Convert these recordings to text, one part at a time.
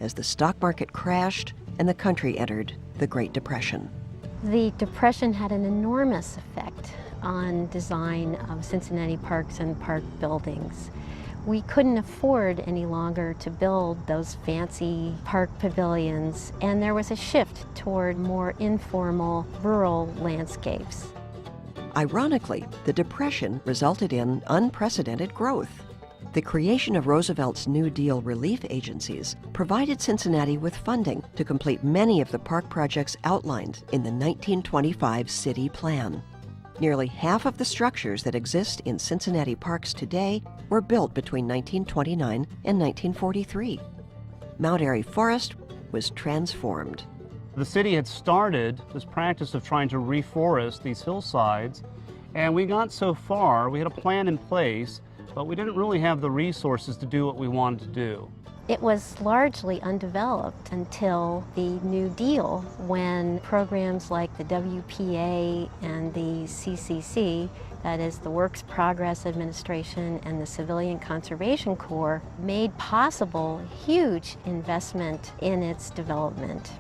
as the stock market crashed and the country entered the Great Depression. The Depression had an enormous effect on design of Cincinnati parks and park buildings. We couldn't afford any longer to build those fancy park pavilions, and there was a shift toward more informal, rural landscapes. Ironically, the Depression resulted in unprecedented growth. The creation of Roosevelt's New Deal relief agencies provided Cincinnati with funding to complete many of the park projects outlined in the 1925 city plan. Nearly half of the structures that exist in Cincinnati parks today were built between 1929 and 1943. Mount Airy Forest was transformed. The city had started this practice of trying to reforest these hillsides, and we got so far, we had a plan in place, but we didn't really have the resources to do what we wanted to do. It was largely undeveloped until the New Deal, when programs like the WPA and the CCC, that is the Works Progress Administration and the Civilian Conservation Corps, made possible huge investment in its development.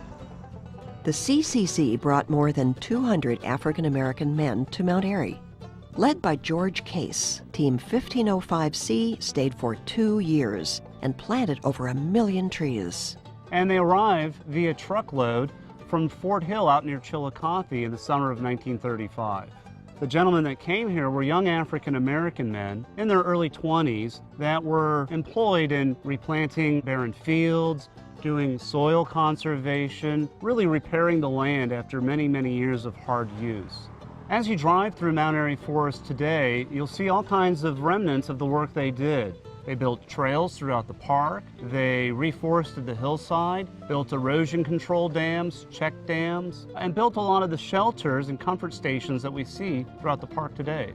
The CCC brought more than 200 African American men to Mount Airy. Led by George Case, Team 1505C stayed for 2 years and planted over 1 million trees. And they arrived via truckload from Fort Hill out near Chillicothe in the summer of 1935. The gentlemen that came here were young African American men in their early 20s that were employed in replanting barren fields, doing soil conservation, really repairing the land after many, many years of hard use. As you drive through Mount Airy Forest today, you'll see all kinds of remnants of the work they did. They built trails throughout the park, they reforested the hillside, built erosion control dams, check dams, and built a lot of the shelters and comfort stations that we see throughout the park today.